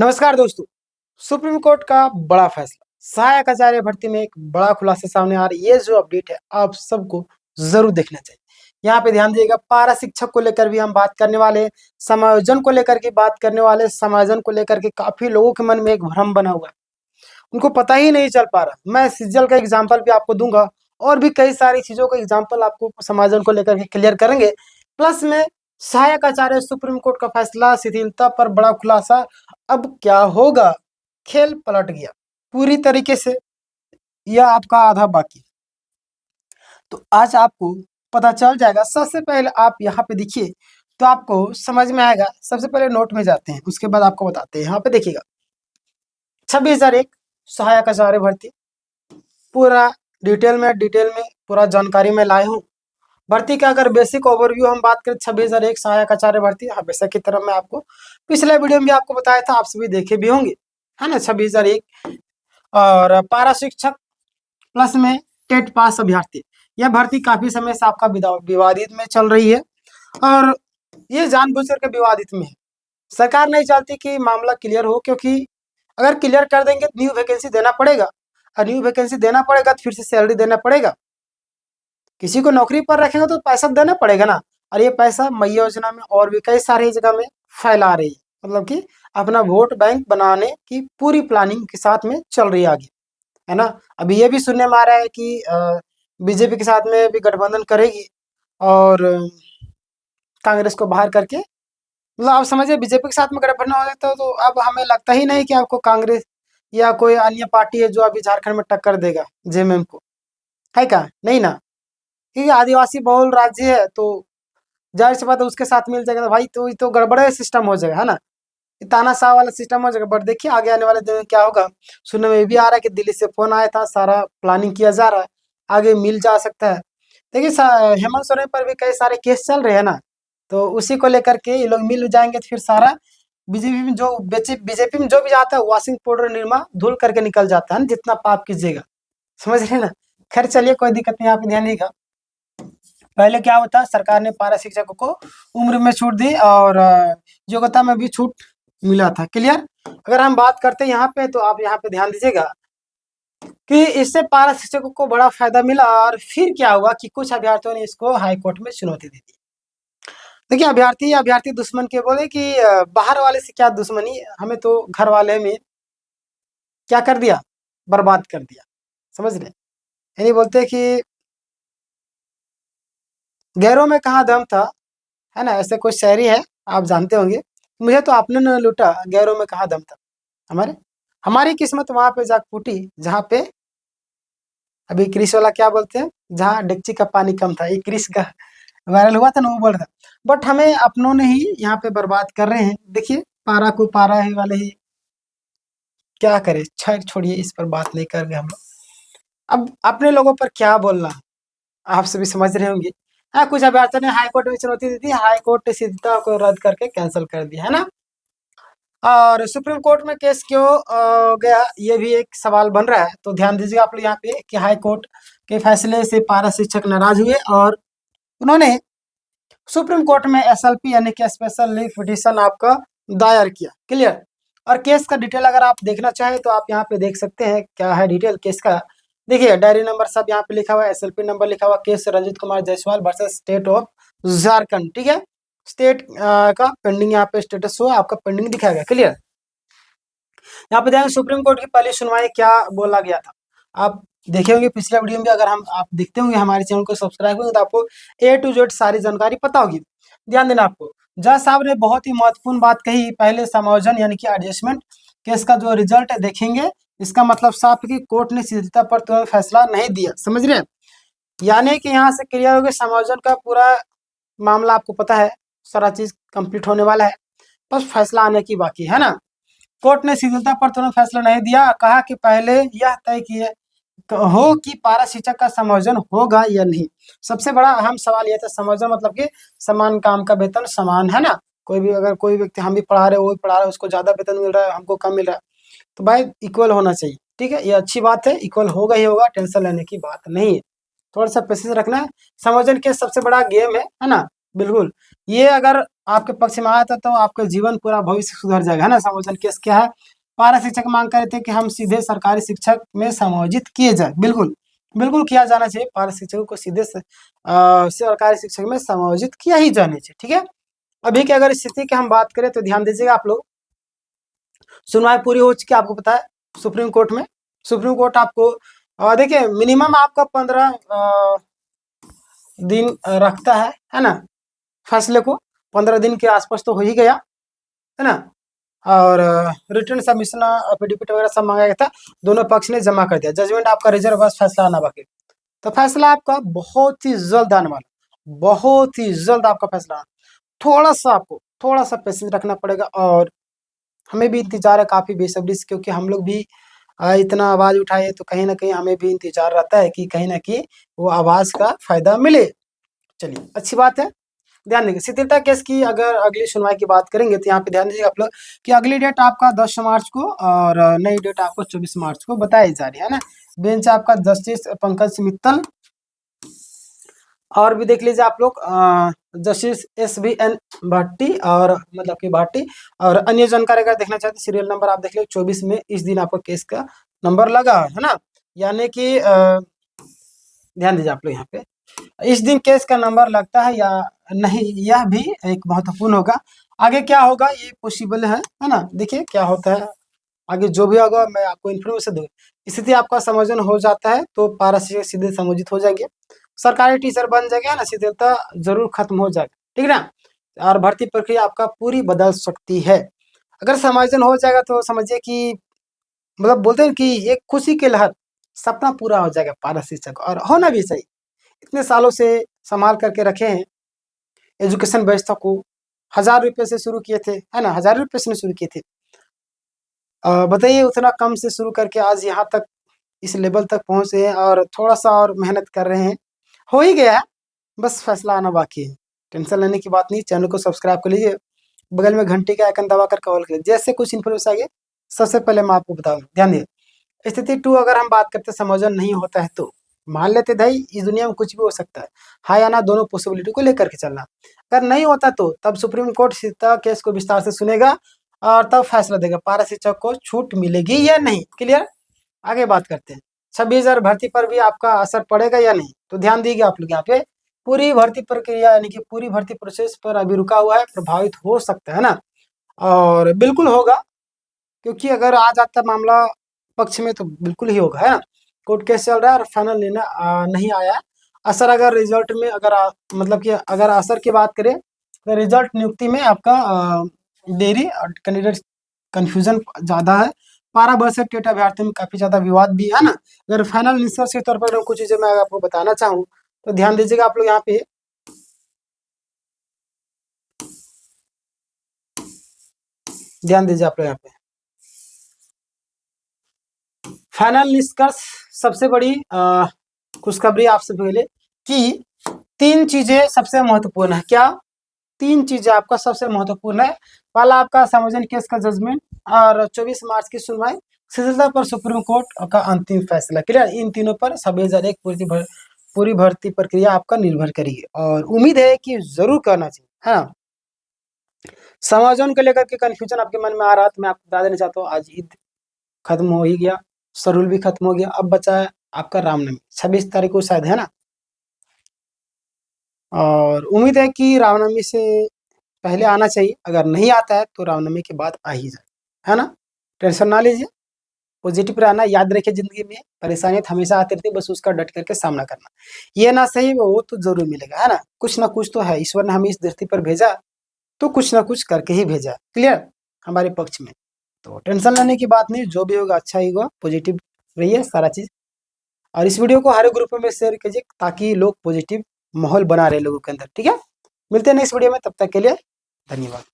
नमस्कार दोस्तों। Supreme court का बड़ा फैसला, सहायक आचार्य भर्ती में एक बड़ा खुलासा सामने आ रहा है। ये जो अपडेट है आप सबको जरूर देखना चाहिए। यहाँ पे ध्यान दीजिएगा, पारा शिक्षक को लेकर भी हम बात करने वाले, समायोजन को लेकर के बात करने वाले। समायोजन को लेकर के काफी लोगों के मन में एक भ्रम बना हुआ है, उनको पता ही नहीं चल पा रहा। मैं सीजल का एग्जाम्पल भी आपको दूंगा और भी कई सारी चीजों का एग्जाम्पल आपको समायोजन को लेकर के क्लियर करेंगे। प्लस में सहायक आचार्य सुप्रीम कोर्ट का फैसला, शिथिलता पर बड़ा खुलासा। अब क्या होगा? खेल पलट गया पूरी तरीके से, या आपका आधा बाकी। तो आज आपको पता चल जाएगा। सबसे पहले आप यहाँ पे देखिए तो आपको समझ में आएगा। सबसे पहले नोट में जाते हैं, उसके बाद आपको बताते हैं। यहाँ पे देखिएगा 26,001 सहायक आचार्य भर्ती, पूरा डिटेल में पूरा जानकारी में लाए हूँ। भर्ती का अगर बेसिक ओवरव्यू हम बात करें, 26,001 सहायक आचार्य भर्ती, हमेशा की तरह मैं आपको पिछले वीडियो में भी आपको बताया था, आप सभी देखे भी होंगे, है ना। 26,001 और पारा शिक्षक प्लस में टेट पास अभ्यर्थी। यह भर्ती काफी समय से आपका विवादित में चल रही है और ये जानबूझकर के विवादित में है। सरकार नहीं चाहती कि मामला क्लियर हो, क्योंकि अगर क्लियर कर देंगे तो न्यू वैकेंसी देना पड़ेगा, और न्यू वैकेंसी देना पड़ेगा तो फिर से सैलरी देना पड़ेगा। किसी को नौकरी पर रखेगा तो पैसा देना पड़ेगा ना। और ये पैसा मई योजना में और भी कई सारी जगह में फैला रही है, मतलब कि अपना वोट बैंक बनाने की पूरी प्लानिंग के साथ में चल रही है आगे, है ना। अभी ये भी सुनने में आ रहा है कि बीजेपी के साथ में भी गठबंधन करेगी और कांग्रेस को बाहर करके, मतलब आप समझिए बीजेपी के साथ में गठबंधन हो जाता है। तो अब हमें लगता ही नहीं कि आपको कांग्रेस या कोई अन्य पार्टी है जो अभी झारखंड में टक्कर देगा जेएमएम को, है क्या? नहीं ना, क्योंकि आदिवासी बहुल राज्य है तो जाहिर सी बात है उसके साथ मिल जाएगा। तो भाई तो ये तो गड़बड़े सिस्टम हो जाएगा, है ना। ये तानाशाह वाला सिस्टम हो जाएगा। बट देखिए आगे आने वाले दिन में क्या होगा। सुनने में ये भी आ रहा है कि दिल्ली से फोन आया था, सारा प्लानिंग किया जा रहा है, आगे मिल जा सकता है। देखिए हेमंत सोरेन पर भी कई सारे केस चल रहे हैं ना, तो उसी को लेकर के ये लोग मिल जाएंगे तो फिर सारा बीजेपी में जो भी जाता है वॉशिंग पाउडर निरमा धुल करके निकल जाता है ना, जितना पाप कीजिएगा, समझ रहे हैं ना। खैर चलिए, कोई दिक्कत नहीं, आप ध्यान देगा। पहले क्या होता, सरकार ने पारा शिक्षकों को उम्र में छूट दी और योग्यता में भी छूट मिला था। क्लियर? अगर हम बात करते हैं यहाँ पे, तो आप यहाँ पे ध्यान दीजिएगा कि इससे पारा शिक्षकों को बड़ा फायदा मिला। और फिर क्या हुआ कि कुछ अभ्यर्थियों ने इसको हाई कोर्ट में चुनौती दे दी। देखिए अभ्यर्थी दुश्मन के बोले कि बाहर वाले से क्या दुश्मनी, हमें तो घर वाले में क्या कर दिया, बर्बाद कर दिया, समझ रहे। यानी बोलते कि गैरों में कहाँ दम था, है ना। ऐसे कोई शायरी है, आप जानते होंगे। मुझे तो आपने न लूटा, गैरों में कहाँ दम था। हमारी किस्मत वहां पे जाग फूटी जहाँ पे, अभी क्रिश वाला क्या बोलते हैं, जहाँ डेगची का पानी कम था। ये क्रिश का वायरल हुआ था ना, वो बोल रहा। बट हमें अपनों ने ही यहाँ पे बर्बाद कर रहे हैं। देखिए पारा को पारा है वाले ही क्या करे। छोड़िए, इस पर बात नहीं कर रहे हम लोग। अब अपने लोगों पर क्या बोलना, आप सभी समझ रहे होंगे। हाँ, कुछ अभ्यर्थियों ने हाई कोर्ट में चुनौती दी थी, हाई कोर्ट ने सिद्धता को रद्द करके कैंसिल कर दिया, है ना। और सुप्रीम कोर्ट में केस क्यों गया, ये भी एक सवाल बन रहा है। तो ध्यान दीजिए आप लोग यहाँ पे कि हाई कोर्ट के फैसले से पारा शिक्षक नाराज हुए और उन्होंने सुप्रीम कोर्ट में एसएलपी यानी कि स्पेशल लीव पिटीशन आपका दायर किया। क्लियर? और केस का डिटेल अगर आप देखना चाहें तो आप यहाँ पे देख सकते हैं क्या है डिटेल केस का। देखिए डायरी नंबर सब यहाँ पे लिखा हुआ है, एसएलपी नंबर लिखा हुआ, case Ranjit Kumar Jaiswal versus state of Jharkhand. ठीक है, स्टेट का पेंडिंग यहाँ पे स्टेटस हुआ, आपका पेंडिंग दिखाएगा। क्लियर? यहाँ पे ध्यान, सुप्रीम कोर्ट की पहली सुनवाई क्या बोला गया था, आप देखे होंगे पिछले वीडियो में भी। अगर आप देखते होंगे हमारे चैनल को सब्सक्राइब होंगे तो आपको ए टू जेड सारी जानकारी पता होगी। ध्यान देना आपको, जज साहब ने बहुत ही महत्वपूर्ण बात कही। पहले समायोजन यानी कि एडजस्टमेंट केस का जो रिजल्ट देखेंगे, इसका मतलब साफ है कि कोर्ट ने शिथिलता पर तुरंत फैसला नहीं दिया, समझ रहे हैं। यानी कि यहाँ से क्लियर हो गया समायोजन का पूरा मामला, आपको पता है सारा चीज कंप्लीट होने वाला है, बस फैसला आने की बाकी है ना। कोर्ट ने शिथिलता पर तुरंत फैसला नहीं दिया, कहा कि पहले यह तय किए हो कि पारा शिक्षक का समायोजन होगा या नहीं। सबसे बड़ा अहम सवाल यह था, समायोजन मतलब कि समान काम का वेतन समान, है ना। कोई भी अगर कोई व्यक्ति, हम भी पढ़ा रहे, वो भी पढ़ा रहे, उसको ज्यादा वेतन मिल रहा है, हमको कम मिल रहा है, तो भाई इक्वल होना चाहिए। ठीक है, ये अच्छी बात है, इक्वल होगा ही होगा, टेंशन लेने की बात नहीं है। थोड़ा सा पेशेंस रखना है। समायोजन के सबसे बड़ा गेम है ना, बिल्कुल। ये अगर आपके पक्ष में आया था तो आपका जीवन पूरा भविष्य सुधर जाएगा, है ना। समायोजन केस क्या है? पारा शिक्षक मांग कर रहे थे कि हम सीधे सरकारी शिक्षक में समायोजित किए जाए। बिल्कुल बिल्कुल किया जाना चाहिए, पारा शिक्षकों को सीधे सरकारी शिक्षक में समायोजित किया ही जाना चाहिए, ठीक है। अभी की अगर स्थिति की हम बात करें तो ध्यान दीजिएगा आप लोग, सुनवाई पूरी हो चुकी है, आपको पता है सुप्रीम कोर्ट में। सुप्रीम कोर्ट आपको देखिए मिनिमम आपका 15 दिन रखता है ना, फैसले को 15 दिन के आसपास तो हो ही गया, है ना। और रिटर्न सबमिशन एफिडेविट वगैरह सब मांगा गया था, दोनों पक्ष ने जमा कर दिया। जजमेंट आपका रिजर्व, बस फैसला आना बाकी। तो फैसला आपका बहुत ही जल्द आने वाला, बहुत ही जल्द आपका फैसला आना। थोड़ा सा पेशेंस रखना पड़ेगा, और हमें भी इंतजार है काफी बेसब्री से, क्योंकि हम लोग भी इतना आवाज उठाए तो कहीं ना कहीं हमें भी इंतजार रहता है कि कहीं ना कहीं वो आवाज का फायदा मिले। चलिए अच्छी बात है। ध्यान देंगे शिथिलता केस की अगर अगली सुनवाई की बात करेंगे तो यहाँ पे ध्यान दीजिएगा आप लोग कि अगली डेट आपका 10 मार्च को और नई डेट आपको 24 मार्च को बताई जा रही है ना। बेंच आपका जस्टिस पंकज मित्तल, और भी देख लीजिए आप लोग जस्टिस SBN भाटी, और मतलब कि भाटी, और अन्य जानकारी अगर देखना चाहते सीरियल नंबर आप देख लीजिए 24 में इस दिन आपका केस का नंबर लगा है ना। यानी कि ध्यान दीजिए आप लोग यहाँ पे इस दिन केस का नंबर लगता है या नहीं, यह भी एक महत्वपूर्ण होगा। आगे क्या होगा ये पॉसिबल है ना। देखिए क्या होता है आगे, जो भी होगा मैं आपको इन्फॉर्मेशन दूँ। स्थिति आपका समायोजन हो जाता है तो पारा शिक्षक सीधे समायोजित हो जाएंगे, सरकारी टीचर बन जाएगा ना, शिथिलता जरूर खत्म हो जाएगा, ठीक है ना। और भर्ती प्रक्रिया आपका पूरी बदल सकती है। अगर समायोजन हो जाएगा तो समझिए कि मतलब बोलते हैं कि एक खुशी की लहर, सपना पूरा हो जाएगा पारा शिक्षक, और होना भी सही। इतने सालों से संभाल करके रखे हैं एजुकेशन व्यवस्था को, 1000 रुपये से शुरू किए थे, है ना, 1000 रुपये से शुरू किए थे। बताइए उतना कम से शुरू करके आज यहाँ तक इस लेवल तक पहुँचे हैं, और थोड़ा सा और मेहनत कर रहे हैं, हो ही गया है, बस फैसला आना बाकी है। टेंशन लेने की बात नहीं, चैनल को सब्सक्राइब कर लीजिए, बगल में घंटी का आइकन दबा कर कॉल करिए, जैसे कुछ इन्फॉर्मेशन आगे सबसे पहले मैं आपको बताऊंगा। ध्यान दिए स्थिति 2 अगर हम बात करते समायोजन नहीं होता है तो मान लेते भाई इस दुनिया में कुछ भी हो सकता है, हाँ या ना दोनों पॉसिबिलिटी को लेकर के चलना। अगर नहीं होता तो तब सुप्रीम कोर्ट सीधा केस को विस्तार से सुनेगा और तब फैसला देगा पारा शिक्षक को छूट मिलेगी या नहीं। क्लियर, आगे बात करते हैं 26,000 भर्ती पर भी आपका असर पड़ेगा या नहीं। तो ध्यान दीजिए आप लोग यहाँ पे पूरी भर्ती प्रक्रिया यानी कि पूरी भर्ती प्रोसेस पर अभी रुका हुआ है, प्रभावित हो सकता है ना, और बिल्कुल होगा, क्योंकि अगर आ जाता मामला पक्ष में तो बिल्कुल ही होगा, है ना। कोर्ट केस चल रहा है और फाइनल लेना नहीं आया है। असर अगर रिजल्ट में अगर मतलब कि अगर असर की बात करें तो रिजल्ट नियुक्ति में आपका देरी और कैंडिडेट कंफ्यूजन ज़्यादा है। पारा वर्ष से टेट अभ्यर्थी में काफ़ी ज़्यादा विवाद भी है ना। अगर फाइनल निष्कर्ष के तौर पर कुछ चीज़ें मैं आपको बताना चाहूँ तो ध्यान दीजिएगा आप लोग यहाँ पे, ध्यान दीजिए आप लोग यहाँ पे फाइनल निष्कर्ष सबसे बड़ी खुशखबरी आपसे पहले कि 3 चीजें सबसे महत्वपूर्ण है। क्या 3 चीजें आपका सबसे महत्वपूर्ण है? पहला आपका समायोजन केस का जजमेंट, और 24 मार्च की सुनवाई, शिथिलता पर सुप्रीम कोर्ट का अंतिम फैसला। क्लियर, इन तीनों पर 26,001 पूरी भर्ती प्रक्रिया आपका निर्भर करेगी, और उम्मीद है कि जरूर करना चाहिए, है ना। समायोजन को लेकर के कंफ्यूजन आपके मन में आ रहा तो मैं आपको बता देना चाहता हूँ आज ईद खत्म हो ही गया, शेड्यूल भी खत्म हो गया, अब बचा है आपका रामनवमी 26 तारीख को शायद, है ना। और उम्मीद है कि रामनवमी से पहले आना चाहिए, अगर नहीं आता है तो रामनवमी के बाद आ ही जाए, है ना। टेंशन ना लीजिए, पॉजिटिव रहना, याद रखिए जिंदगी में परेशानियां तो हमेशा आती रहती है, बस उसका डट करके सामना करना। ये ना सही वो तो जरूर मिलेगा, है ना कुछ तो है, ईश्वर ने हमें इस धरती पर भेजा तो कुछ ना कुछ करके ही भेजा। क्लियर, हमारे पक्ष में तो टेंशन लेने की बात नहीं, जो भी होगा अच्छा ही होगा, पॉजिटिव रहिए सारा चीज। और इस वीडियो को हर ग्रुप में शेयर कीजिए ताकि लोग पॉजिटिव माहौल बना रहे लोगों के अंदर, ठीक है। मिलते हैं नेक्स्ट वीडियो में, तब तक के लिए धन्यवाद।